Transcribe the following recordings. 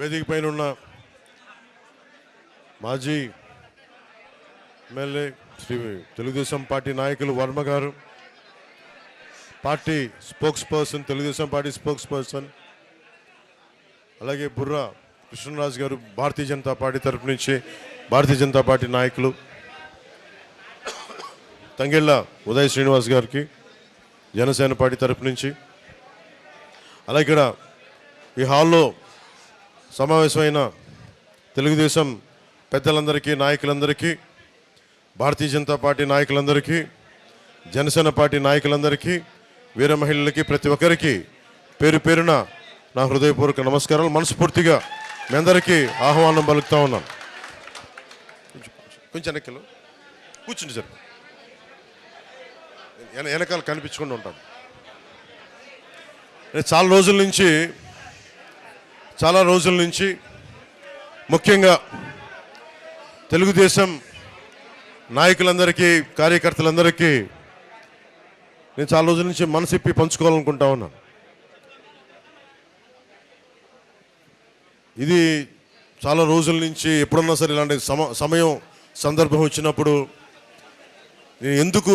వేదిక పైన ఉన్న మాజీ ఎమ్మెల్యే శ్రీ తెలుగుదేశం పార్టీ నాయకులు వర్మ గారు, party spokes person, Telugu Desam party spokes person, అలాగే బుర్రా కృష్ణరాజు గారు భారతీయ జనతా పార్టీ తరపు నుంచి భారతీయ జనతా పార్టీ నాయకులు, తంగెళ్ళ ఉదయ్ శ్రీనివాస్ గారికి జనసేన పార్టీ తరపు నుంచి, అలాగే ఇక్కడ ఈ హాల్లో సమావేశమైన తెలుగుదేశం పెద్దలందరికీ, నాయకులందరికీ, భారతీయ జనతా పార్టీ నాయకులందరికీ, జనసేన పార్టీ నాయకులందరికీ, వీర మహిళలకి, ప్రతి ఒక్కరికి పేరు పేరున నా హృదయపూర్వక నమస్కారాలు. మనస్ఫూర్తిగా మీ అందరికీ ఆహ్వానం పలుకుతా ఉన్నాను. కొంచెం వెనకలు కూర్చుండి సార్, వెనకాల కనిపించకుండా ఉంటాను. నేను చాలా రోజుల నుంచి ముఖ్యంగా తెలుగుదేశం నాయకులందరికీ, కార్యకర్తలందరికీ నేను చాలా రోజుల నుంచి మనసిప్పి పంచుకోవాలనుకుంటా ఉన్నాను. ఇది చాలా రోజుల నుంచి ఎప్పుడన్నా సరే ఇలాంటి సమయం సందర్భం వచ్చినప్పుడు నేను ఎందుకు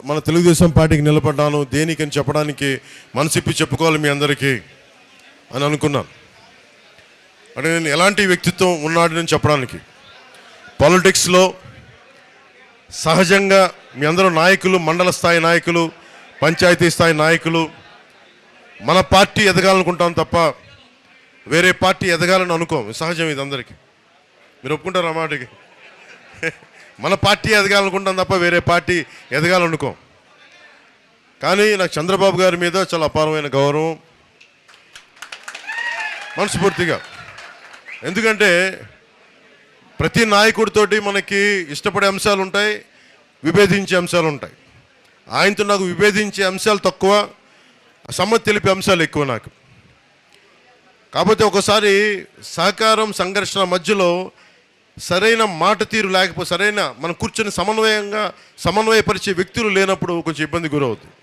మన తెలుగుదేశం పార్టీకి నిలబడ్డాను, దేనికని చెప్పడానికి మనసిప్పి చెప్పుకోవాలి మీ అందరికీ అని అనుకున్నాను. అంటే నేను ఎలాంటి వ్యక్తిత్వం ఉన్నాడని చెప్పడానికి. పాలిటిక్స్లో సహజంగా మీ అందరూ నాయకులు, మండల స్థాయి నాయకులు, పంచాయతీ స్థాయి నాయకులు, మన పార్టీ ఎదగాలనుకుంటాం తప్ప వేరే పార్టీ ఎదగాలని అనుకోం. సహజం ఇది అందరికీ. మీరు ఒప్పుకుంటారు ఆ మాటకి? మన పార్టీ ఎదగాలనుకుంటాం తప్ప వేరే పార్టీ ఎదగాలనుకోం. కానీ నాకు చంద్రబాబు గారి మీద చాలా అపారమైన గౌరవం, మనస్ఫూర్తిగా. ఎందుకంటే ప్రతి నాయకుడితోటి మనకి ఇష్టపడే అంశాలు ఉంటాయి, విభేదించే అంశాలు ఉంటాయి. ఆయనతో నాకు విభేదించే అంశాలు తక్కువ, సమ్మతి తెలిపే అంశాలు ఎక్కువ నాకు. కాకపోతే ఒకసారి సహకారం, సంఘర్షణ మధ్యలో సరైన మాట తీరు లేకపోతే, సరైన మనం కూర్చొని సమన్వయపరిచే వ్యక్తులు లేనప్పుడు కొంచెం ఇబ్బంది గురవుతుంది.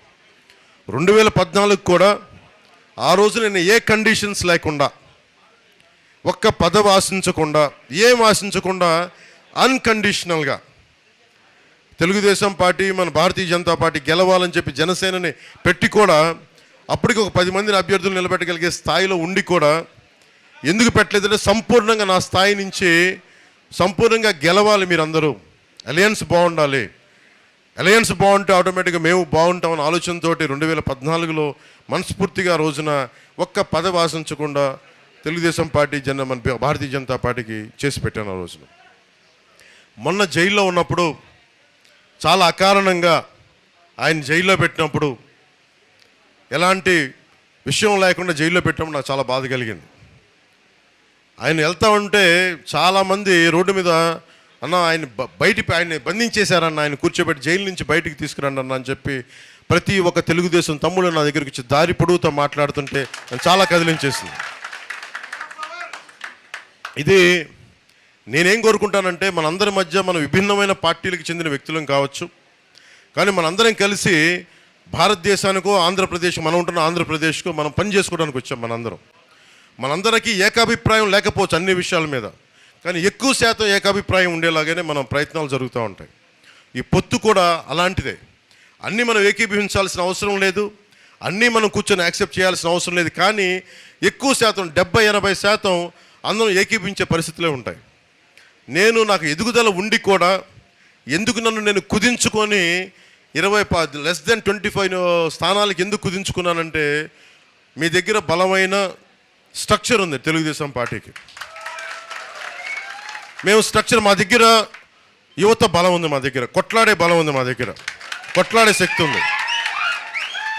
2014 కూడా ఆ రోజు నేను ఏ కండిషన్స్ లేకుండా, ఒక్క పదవి ఆశించకుండా, ఏం ఆశించకుండా అన్కండిషనల్గా తెలుగుదేశం పార్టీ, మన భారతీయ జనతా పార్టీ గెలవాలని చెప్పి జనసేనని పెట్టి కూడా అప్పటికి ఒక 10 మందిని అభ్యర్థులు నిలబెట్టగలిగే స్థాయిలో ఉండి కూడా ఎందుకు పెట్టలేదంటే సంపూర్ణంగా నా స్థాయి నుంచి సంపూర్ణంగా గెలవాలి, మీరందరూ అలయన్స్ బాగుండాలి, అలయన్స్ బాగుంటే ఆటోమేటిక్గా మేము బాగుంటామని ఆలోచనతో 2014లో మనస్ఫూర్తిగా రోజున ఒక్క పదవి ఆశించకుండా తెలుగుదేశం పార్టీ మన భారతీయ జనతా పార్టీకి చేసి పెట్టాను. ఆ రోజున మొన్న జైల్లో ఉన్నప్పుడు, చాలా అకారణంగా ఆయన జైల్లో పెట్టినప్పుడు, ఎలాంటి విషయం లేకుండా జైల్లో పెట్టినప్పుడు నాకు చాలా బాధ కలిగింది. ఆయన వెళ్తా ఉంటే చాలామంది రోడ్డు మీద, అన్న ఆయన్ని బంధించేశారన్న, ఆయన కూర్చోబెట్టి జైలు నుంచి బయటికి తీసుకురండి అన్న అని చెప్పి ప్రతి ఒక్క తెలుగుదేశం తమ్ముడు నా దగ్గరికి వచ్చి దారి పొడుగుతో మాట్లాడుతుంటే చాలా కదిలించేసింది. ఇది నేనేం కోరుకుంటానంటే, మనందరి మధ్య మన విభిన్నమైన పార్టీలకు చెందిన వ్యక్తులం కావచ్చు, కానీ మనందరం కలిసి భారతదేశానికో, ఆంధ్రప్రదేశ్, మనం ఉంటున్న ఆంధ్రప్రదేశ్కో మనం పని చేసుకోవడానికి వచ్చాం. మనందరికీ ఏకాభిప్రాయం లేకపోవచ్చు అన్ని విషయాల మీద, కానీ ఎక్కువ శాతం ఏకాభిప్రాయం ఉండేలాగానే మనం ప్రయత్నాలు జరుగుతూ ఉంటాయి. ఈ పొత్తు కూడా అలాంటిదే. అన్నీ మనం ఏకీభవించాల్సిన అవసరం లేదు, అన్నీ మనం కూర్చొని యాక్సెప్ట్ చేయాల్సిన అవసరం లేదు, కానీ ఎక్కువ శాతం 70-80% అందరం ఏకీభవించే పరిస్థితులే ఉంటాయి. నాకు ఎదుగుదల ఉండి కూడా ఎందుకు నన్ను నేను కుదించుకొని 25 స్థానాలకు ఎందుకు కుదించుకున్నానంటే, మీ దగ్గర బలమైన స్ట్రక్చర్ ఉంది తెలుగుదేశం పార్టీకి. మేము స్ట్రక్చర్, మా దగ్గర యువత బలం ఉంది, మా దగ్గర కొట్లాడే బలం ఉంది, మా దగ్గర కొట్లాడే శక్తి ఉంది.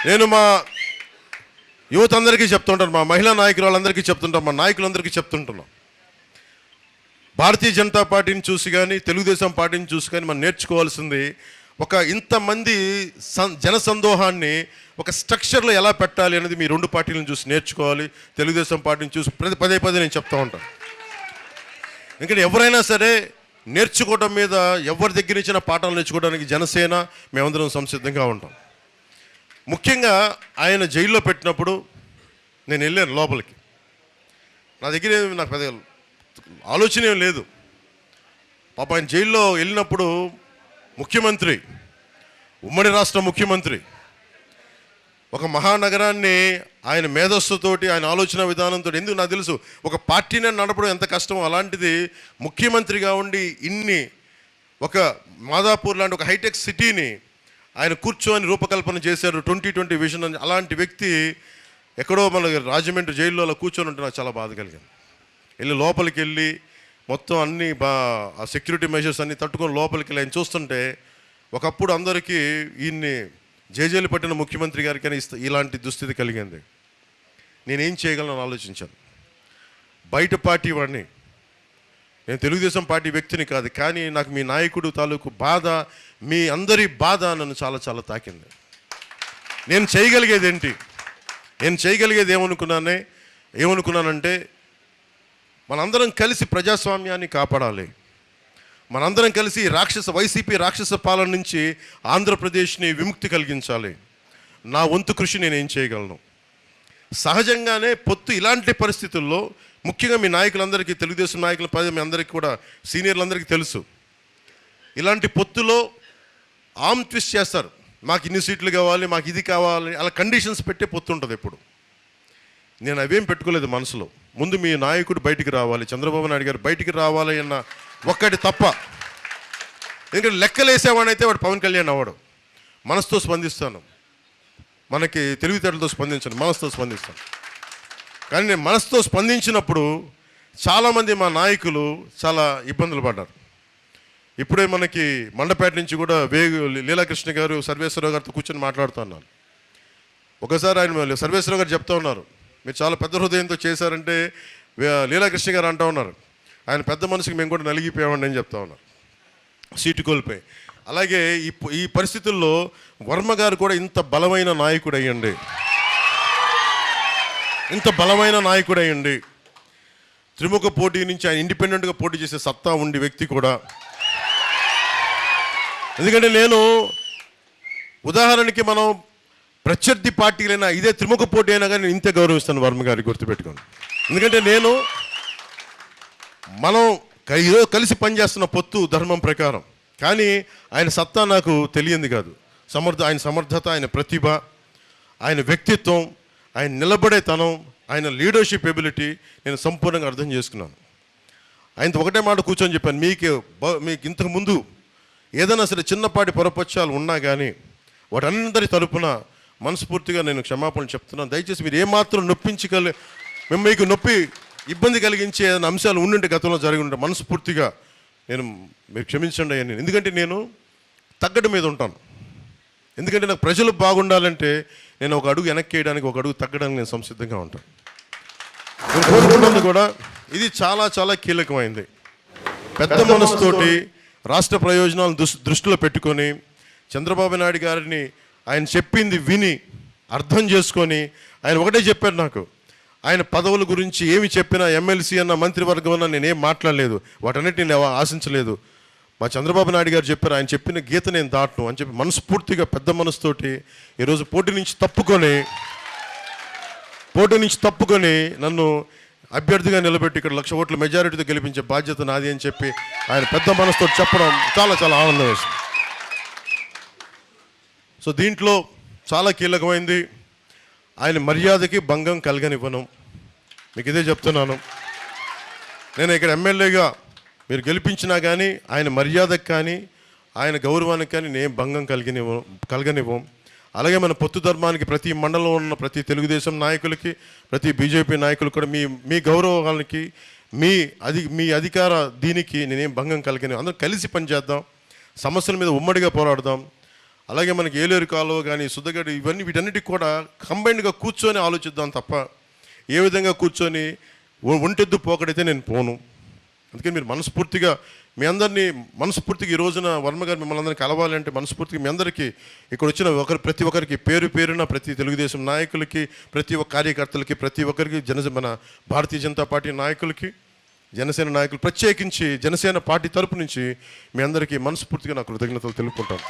నేను మా యువత అందరికీ చెప్తుంటాను, మా మహిళా నాయకులు వాళ్ళందరికీ చెప్తుంటాం, మా నాయకులందరికీ చెప్తుంటున్నాం, భారతీయ జనతా పార్టీని చూసి కానీ, తెలుగుదేశం పార్టీని చూసి కానీ మనం నేర్చుకోవాల్సింది, ఒక ఇంతమంది జనసందోహాన్ని ఒక స్ట్రక్చర్లో ఎలా పెట్టాలి అనేది మీ రెండు పార్టీలను చూసి నేర్చుకోవాలి. తెలుగుదేశం పార్టీని చూసి పదే నేను చెప్తూ ఉంటాను. ఎందుకంటే ఎవరైనా సరే నేర్చుకోవడం మీద, ఎవరి దగ్గర ఇచ్చిన పాఠాలు నేర్చుకోవడానికి జనసేన మేమందరం సంసిద్ధంగా ఉంటాం. ముఖ్యంగా ఆయన జైల్లో పెట్టినప్పుడు నేను వెళ్ళాను లోపలికి. నా దగ్గర నాకు పెద్ద ఆలోచన ఏం లేదు. పాప ఆయన జైల్లో వెళ్ళినప్పుడు ముఖ్యమంత్రి, ఉమ్మడి రాష్ట్ర ముఖ్యమంత్రి, ఒక మహానగరాన్ని ఆయన మేధస్సుతోటి, ఆయన ఆలోచన విధానంతో, ఎందుకు నాకు తెలుసు ఒక పార్టీని నడపడం ఎంత కష్టమో, అలాంటిది ముఖ్యమంత్రిగా ఉండి ఇన్ని ఒక మాదాపూర్ లాంటి ఒక హైటెక్ సిటీని ఆయన కూర్చొని రూపకల్పన చేశారు, 2020 విజన్ అని. అలాంటి వ్యక్తి ఎక్కడో మన రాజమండ్రి జైల్లో అలా కూర్చొని ఉంటే నాకు చాలా బాధ కలిగింది. వెళ్ళి లోపలికి వెళ్ళి మొత్తం అన్ని ఆ సెక్యూరిటీ మెజర్స్ అన్ని తట్టుకొని లోపలికి వెళ్ళి ఆయన చూస్తుంటే, ఒకప్పుడు అందరికీ ఈయన్ని జేజేలు పట్టిన ముఖ్యమంత్రి గారికి అని ఇలాంటి దుస్థితి కలిగింది. నేనేం చేయగలను ఆలోచించాను. బయట పార్టీ వాడిని, నేను తెలుగుదేశం పార్టీ వ్యక్తిని కాదు, కానీ నాకు మీ నాయకుడు తాలూకు బాధ, మీ అందరి బాధ నన్ను చాలా చాలా తాకింది. నేను చేయగలిగేది ఏంటి? నేను చేయగలిగేది ఏమనుకున్నానంటే మనందరం కలిసి ప్రజాస్వామ్యాన్ని కాపాడాలి. మనందరం కలిసి వైసీపీ రాక్షస పాలన నుంచి ఆంధ్రప్రదేశ్ని విముక్తి కలిగించాలి. నా వంతు కృషి నేనేం చేయగలను? సహజంగానే పొత్తు ఇలాంటి పరిస్థితుల్లో, ముఖ్యంగా మీ నాయకులందరికీ, తెలుగుదేశం నాయకుల మీ అందరికీ కూడా, సీనియర్లందరికీ తెలుసు, ఇలాంటి పొత్తులో ఆమ్ ట్విస్ట్ చేస్తారు. మాకు ఇన్ని సీట్లు కావాలి, మాకు ఇది కావాలి, అలా కండిషన్స్ పెట్టే పొత్తు ఉంటుంది ఎప్పుడు. నేను అవేం పెట్టుకోలేదు మనసులో. ముందు మీ నాయకుడు బయటికి రావాలి, చంద్రబాబు నాయుడు గారు బయటికి రావాలి అన్న ఒక్కటి తప్ప. ఎందుకంటే లెక్కలేసేవాడైతే వాడు పవన్ కళ్యాణ్ అవ్వడు. మనసుతో స్పందిస్తాను, మనకి తెలివితేటలతో స్పందించను, మనసుతో స్పందిస్తాను. కానీ నేను మనసుతో స్పందించినప్పుడు చాలామంది మా నాయకులు చాలా ఇబ్బందులు పడ్డారు. ఇప్పుడే మనకి మండపేట నుంచి కూడా లీలాకృష్ణ గారు సర్వేశ్వరరావు గారితో కూర్చొని మాట్లాడుతున్నారు. ఒకసారి ఆయన సర్వేశ్వరరావు గారు చెప్తా ఉన్నారు, మీరు చాలా పెద్ద హృదయంతో చేశారంటే లీలాకృష్ణ గారు అంటూ ఉన్నారు, ఆయన పెద్ద మనసుకి మేము కూడా నలిగిపోయామండి అని చెప్తా ఉన్నారు, సీటు కోల్పోయి. అలాగే ఈ పరిస్థితుల్లో వర్మ గారు కూడా ఇంత బలమైన నాయకుడు అయ్యండి, త్రిముఖ పోటీ నుంచి ఆయన ఇండిపెండెంట్గా పోటీ చేసే సత్తా ఉండి వ్యక్తి కూడా. ఎందుకంటే నేను ఉదాహరణకి మనం ప్రత్యర్థి పార్టీలైనా, ఇదే త్రిముఖ పోటీ అయినా కానీ ఇంతే గౌరవిస్తాను వర్మ గారికి, గుర్తుపెట్టుకోండి. ఎందుకంటే మనం ఈరోజు కలిసి పనిచేస్తున్న పొత్తు ధర్మం ప్రకారం, కానీ ఆయన సత్తా నాకు తెలియంది కాదు. ఆయన సమర్థత, ఆయన ప్రతిభ, ఆయన వ్యక్తిత్వం, ఆయన నిలబడేతనం, ఆయన లీడర్షిప్ ఎబిలిటీ నేను సంపూర్ణంగా అర్థం చేసుకున్నాను. ఆయనతో ఒకటే మాట కూర్చొని చెప్పాను, మీకు ఇంతకుముందు ఏదైనా సరే చిన్నపాటి పొరపక్షాలు ఉన్నా కానీ వాటందరి తరపున మనస్ఫూర్తిగా నేను క్షమాపణలు చెప్తున్నాను. దయచేసి మీరు ఏమాత్రం మీకు ఇబ్బంది కలిగించే ఏదైనా అంశాలు ఉండుంటే, గతంలో జరిగి ఉంటే మనస్ఫూర్తిగా మీరు క్షమించండి అని. ఎందుకంటే నేను తగ్గడం మీద ఉంటాను. ఎందుకంటే నాకు ప్రజలు బాగుండాలంటే నేను ఒక అడుగు వెనక్కి వేయడానికి, ఒక అడుగు తగ్గడానికి నేను సంసిద్ధంగా ఉంటాను. నేను కోరుకున్నది కూడా ఇది చాలా చాలా కీలకమైంది. పెద్ద మనసుతోటి రాష్ట్ర ప్రయోజనాలను దృష్టిలో పెట్టుకొని చంద్రబాబు నాయుడు గారిని ఆయన చెప్పింది విని అర్థం చేసుకొని, ఆయన ఒకటే చెప్పారు నాకు, ఆయన పదవుల గురించి ఏమి చెప్పినా, ఎమ్మెల్సీ అన్న మంత్రివర్గం అన్న నేనేం మాట్లాడలేదు, వాటన్నిటిని నేను ఆశించలేదు. మా చంద్రబాబు నాయుడు గారు చెప్పారు, ఆయన చెప్పిన గీత నేను దాటను అని చెప్పి మనస్ఫూర్తిగా పెద్ద మనసుతోటి ఈరోజు పోటీ నుంచి తప్పుకొని నన్ను అభ్యర్థిగా నిలబెట్టి ఇక్కడ 1,00,000 ఓట్ల మెజారిటీతో గెలిపించే బాధ్యత నాది అని చెప్పి ఆయన పెద్ద మనసుతో చెప్పడం చాలా చాలా ఆనందం వేసింది. సో దీంట్లో చాలా కీలకమైంది, ఆయన మర్యాదకి భంగం కలగనివ్వను. మీకు ఇదే చెప్తున్నాను. నేను ఇక్కడ ఎమ్మెల్యేగా మీరు గెలిపించినా కానీ ఆయన మర్యాదకు కానీ ఆయన గౌరవానికి కానీ నేను భంగం కలగనివ్వం. అలాగే మన పొత్తు ధర్మానికి ప్రతి మండలంలో ఉన్న ప్రతి తెలుగుదేశం నాయకులకి, ప్రతి బీజేపీ నాయకులు కూడా మీ గౌరవానికి, మీ అధికార దీనికి నేనేం భంగం కలగనివ్వం. అందరం కలిసి పనిచేద్దాం, సమస్యల మీద ఉమ్మడిగా పోరాడదాం. అలాగే మనకి ఏలేరు కాలువ కానీ, సుద్దగడ్డ, వీటన్నిటికి కూడా కంబైన్డ్గా కూర్చొని ఆలోచిద్దాం తప్ప ఏ విధంగా కూర్చొని ఒంటెద్దు పోకడైతే నేను పోను. అందుకని మీరు మనస్ఫూర్తిగా ఈ రోజున వర్మ గారు మిమ్మల్ని అందరికీ కలవాలంటే మనస్ఫూర్తిగా మీ అందరికీ ఇక్కడ వచ్చిన ప్రతి ఒక్కరికి పేరున ప్రతి తెలుగుదేశం నాయకులకి, ప్రతి ఒక్క కార్యకర్తలకి, ప్రతి ఒక్కరికి మన భారతీయ జనతా పార్టీ నాయకులకి, జనసేన నాయకులు, ప్రత్యేకించి జనసేన పార్టీ తరపు నుంచి మీ అందరికీ మనస్ఫూర్తిగా నా కృతజ్ఞతలు తెలుపుకుంటాను.